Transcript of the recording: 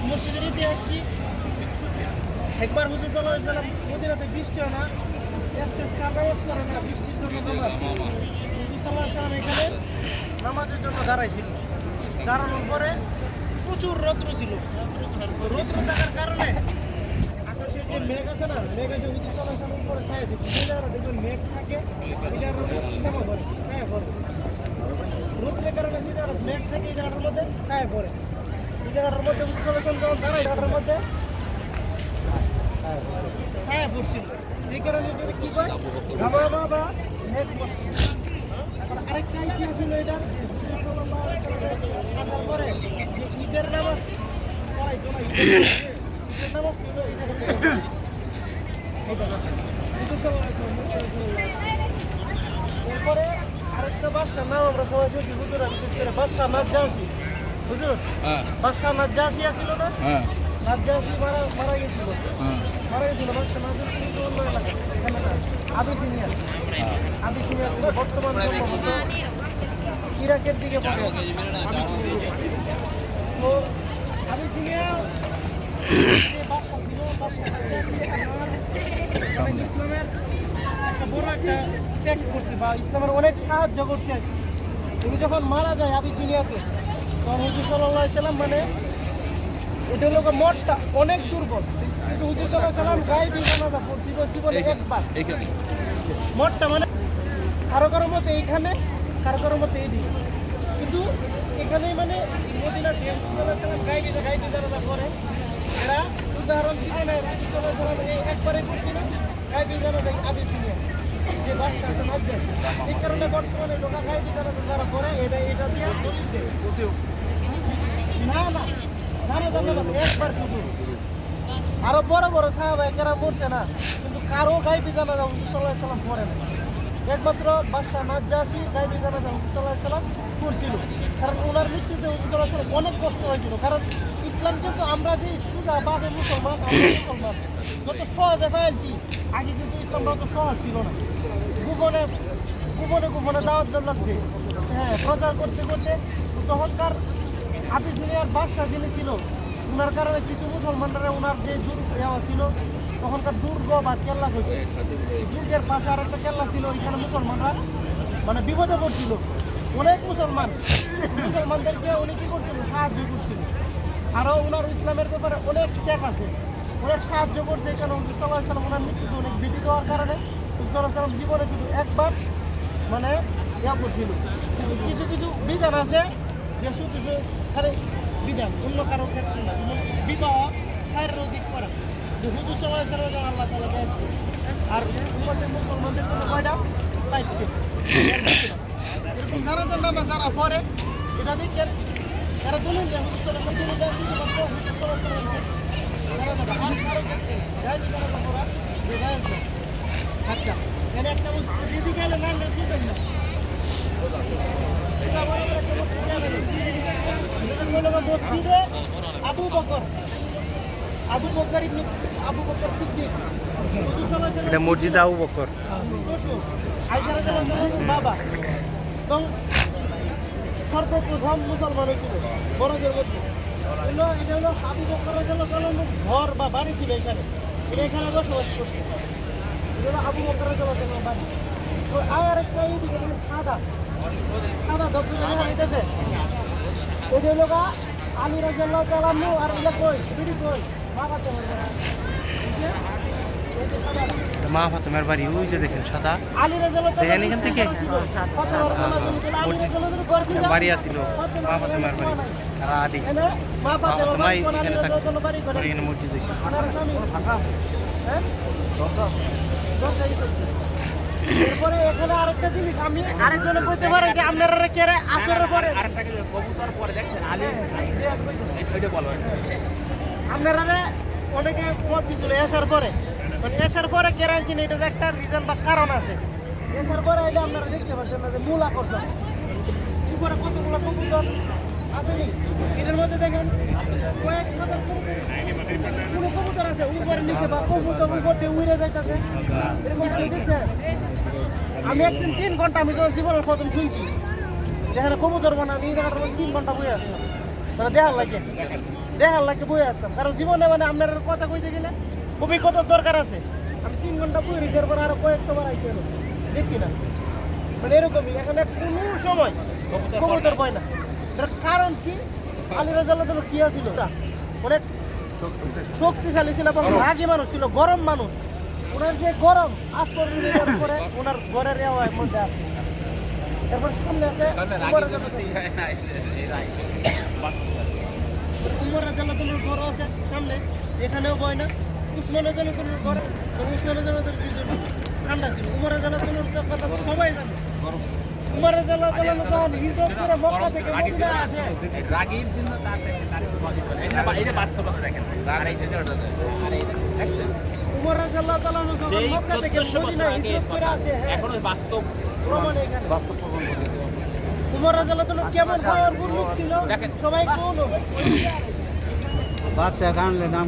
মসজিদের ইতিহাস কি? একবার হুজুর সাল্লাল্লাহু আলাইহি ওয়াসাল্লাম মদিনাতে বৃষ্টি হয় না, ইস্তেসকার ব্যবস্থা করে না, বৃষ্টির জন্য নামাজ। হুজুর সাল্লাল্লাহু আলাইহি ওয়াসাল্লাম এখানে নামাজের জন্য দাঁড়াইছিল। দাঁড়ানোর পরে প্রচুর রৌদ্র ছিল। রৌদ্র থাকার কারণে আকাশের যে মেঘ আছে না, মেঘ এসে হুজুর সাল্লাল্লাহু আলাইহি ওয়াসাল্লাম উপরে ছায়া দিচ্ছে। যে জায়গাটা দেখবেন মেঘ থাকে, এই জায়গাটার মধ্যে ছায়া পড়ে, ছায়া পড়ে। রৌদ্রের কারণে যে জায়গাটা মেঘ থাকে, এই জায়গাটার মধ্যে ছায়া পড়ে। এই জায়গাটার মধ্যে হুজুর সাল্লাল্লাহু আলাইহি ওয়াসাল্লাম যখন দাঁড়ায়, জায়গাটার মধ্যে ছায়া পড়ছিল। এই কারণে এটা কি কয়? গামা বা মেঘ পড়ছিল। এখন আরেকটা ইতিহাস হলো এটা, সাল্লাল্লাহু আলাইহি ওয়াসাল্লাম আসার পরে যে ঈদের নামাজ পড়াইতো না, ঈদের নামাজ ছিল এই জায়গাতে। এরপরে আরেকটা বাদশার নাম আমরা সবাই শুনছি, হুজুর বিশেষ করে বাদশাহ নাজ্জাশী। হুজুর বাদশাহ নাজ্জাশী আছিল না? নাজ্জাশী মারা গেছিল। মারা গেছিল বাদশাহ নাজ্জাশী কিন্তু অন্য এলাকা, এখানে না, আবিসিনিয়া। আবিসিনিয়া থেকে বর্তমান সম্ভবত ইরাকের দিকে পড়ে। তো আবিসিনিয়া যে বাদশা ছিল, বাদশাহ নাজ্জাশী আমার ইসলামের একটা বড় একটা ত্যাগ করছে বা ইসলামের অনেক সাহায্য করছে। উনি যখন মারা যায় আবিসিনিয়াতে, তখন হুজুর সাল্লাল্লাহু আলাইহি সাল্লাম মানে এটা হলো মঠটা অনেক দুর্বল, কিন্তু হুজুর সাল্লাল্লাহু আলাইহি সাল্লাম গায়েবী জানাজা পড়ছিল জীবনে একবার। মঠটা মানে কারো কারো মতে এইখানে, কারো কারো মতে এইদিকে, কিন্তু এখানেই মানে মদিনাতে হুজুর সাল্লাল্লাহু আলাইহি সাল্লাম গায়েবী জানাজা করে। এরা উদাহরণ দিতে নেয়, হুজুর সাল্লাল্লাহু আলাইহি সাল্লাম এই একবারে করছিল গায়েবী জানাজা আবিসিনিয়া যে বাদশা আছে নাজ্জাশী। এই কারণে বর্তমানে লোকা গায়েবী জানাজা যারা করে এটা দিয়ে দলিল দেয়। না না জানাজা নামাজ একবার শুধু, আরো বড় বড় সাহাবায়ে কেরাম মরছে না, কিন্তু কারো গায়েবী জানাজা হুজুর সাল্লাল্লাহু আলাইহি সাল্লাম পড়ে না। একমাত্র বাদশা নাজ্জাশী গায়েবী জানাজা হুজুর সাল্লাল্লাহু আলাইহি সাল্লাম পড়ছিল, কারণ ওনার মৃত্যুতে হুজুর সাল্লাল্লাহু আলাইহি সাল্লাম অনেক কষ্ট হয়েছিল। কারণ ইসলাম কিন্তু আমরা যে সুজা বাদে মুসলমান, মুসলমান যত সহজে ফেলছি, আগে কিন্তু ইসলামটা অত সহজ ছিল না। গোপনে গোপনে গোপনে দাওয়াত দেওয়া লাগছে, হ্যাঁ, প্রচার করতে করতে। তখনকার আবিসিনিয়ার বাদশা যিনি ছিল, ওনার কারণে কিছু মুসলমানরা ওনার যে দুর্গ ছিল, তখনকার দুর্গ বা কেল্লা হইতো, দুর্গের পাশে আর একটা কেল্লা ছিল, ওইখানে মুসলমানরা মানে বিপদে পড়ছিল। অনেক মুসলমানদেরকে উনি কি করছিল? সাহায্য করছিল। আরও ওনার ইসলামের ব্যাপারে অনেক ত্যাগ আছে, অনেক সাহায্য করছে। এখানে হুজুর সাল্লাল্লাহু আলাইহি সাল্লাম ওনার মৃত্যুতে অনেক ভীতি হওয়ার কারণে হুজুর সাল্লাল্লাহু আলাইহি সাল্লাম জীবনে শুধু একবার মানে করছিল। কিছু কিছু বিধান আছে যে শুধু খালি বিধান, অন্য কারো ক্ষেত্রে না। যেমন বিবাহ শারীরিক দিক করা, যে হুজুর সাল্লাল্লাহু আলাইহি সাল্লাম আল্লাহ তাআলা দিয়েছে। আর উম্মতের মুসলমানদের জন্য কয়টা? 4টি। এরকম জানাজার নামাজ যারা পড়ে, এটা দেখেন এরা দলিল দেয় হুজুর সাল্লাল্লাহু আলাইহি সাল্লাম হুজুর সাল্লাল্লাহু আলাইহি সাল্লাম আর কারো ক্ষেত্রে জায়েজ জানাজা পড়া জায়েজ না। আচ্ছা, এখানে একটা দিদি গেলে না বুঝবেন না, এটা বড় একটা মসজিদে আবু বকর সিদ্দিক, এটা মসজিদ আবু বকর, আয়েশা রাদিয়াল্লাহু আনহার বাবা, এবং সর্বপ্রথম মুসলমান হয়েছিল বড়দের মধ্যে। এটা হলো আবু বকর রাদিয়াল্লাহু আনহুর ঘর বা বাড়ি ছিল এখানে, এখানে বসবাস করছে। এটা হলো আবু বকর রাদিয়াল্লাহু আনহুর বাড়ি। তো আর একটা এইদিকে সাদা দক্ষিণে হইতেছে, এটা হলো আলী রাদিয়াল্লাহু তাআলা আনহু। আর এটা কই বিড়ি কই মা ফাতেমার বাড়ি ওই যে দেখেন সাদা, আলী রাদিয়াল্লাহু তাআলা দেখেন এখান থেকে বাড়ি আসছিল মা ফাতেমার বাড়ি। আর আদি মা ফাতেমা এখানে থাকতো, এখানে মসজিদ হয়েছে। এরপরে এখানে আরেকটা জিনিস আমি আরেকজনে বলতে পারে যে আপনারা কেরে আসরের পরে কবুতর পরে দেখছেন আলী ওইটা বলো, আপনারা অনেকে মত দিছিল এসার পরে, মানে এসার পরে কেরে আনছেন, এটার একটা রিজন বা কারণ আছে। এসার পরে এটা আপনারা দেখতে পাচ্ছেন না যে মূল আকর্ষণ উপরে কতগুলো কবুতর আসেনি, এটার মধ্যে দেখেন কয়েক হাজার কোনো কবুতর আছে উপরে নিচে বা কবুতর উপর দিয়ে উড়ে যাইতেছে, এরকম দেখছে। আমি একদিন 3 ঘন্টা আমি যখন জীবনের প্রথম শুনছি যেখানে কবুতর বানা, আমি এই জায়গাটার 3 ঘন্টা বয়ে আসলাম, তারা দেখার লাগে। দেখার লাগে বই আসতাম, কারণ জীবনে মানে আপনার কথা কইতে গেলে অভিজ্ঞতার দরকার আছে। আমি 3 ঘন্টা বই রিজার পর আরো কয়েকটা বার আইছি দেখছি না, মানে এরকমই এখানে কোনো সময় কবুতর পায় না। এটার কারণ কি? আলী রাজাল্লাহ কি আছিল, অনেক শক্তিশালী ছিল এবং রাগী মানুষ ছিল, গরম মানুষ। ওনার যে গরম আস্তর করে ওনার ঘরের মধ্যে আছে। এরপর সামনে আছে উমর রাজাল্লাহ ঘর আছে সামনে, এখানেও বয় না। উসমানের জন্য ঘর, উসমানের জন্য ঠান্ডা ছিল। উমর রাজাল্লাহ কথা তো সবাই জানে। উমর রাজাল্লাহ যখন হিজরত করে মক্কা থেকে মদিনায় আসে, রাগীর জন্য এটা বাস্তবতা দেখেন। উমর রাজাল্লাহ যখন মক্কা থেকে মদিনায় হিজরত করে আসে, এখনো বাস্তব প্রমাণ এখানে। উমর রাজাল্লাহ কেমন পাওয়ারফুল লোক ছিল সবাই কোন বাচ্চা কানলে নাম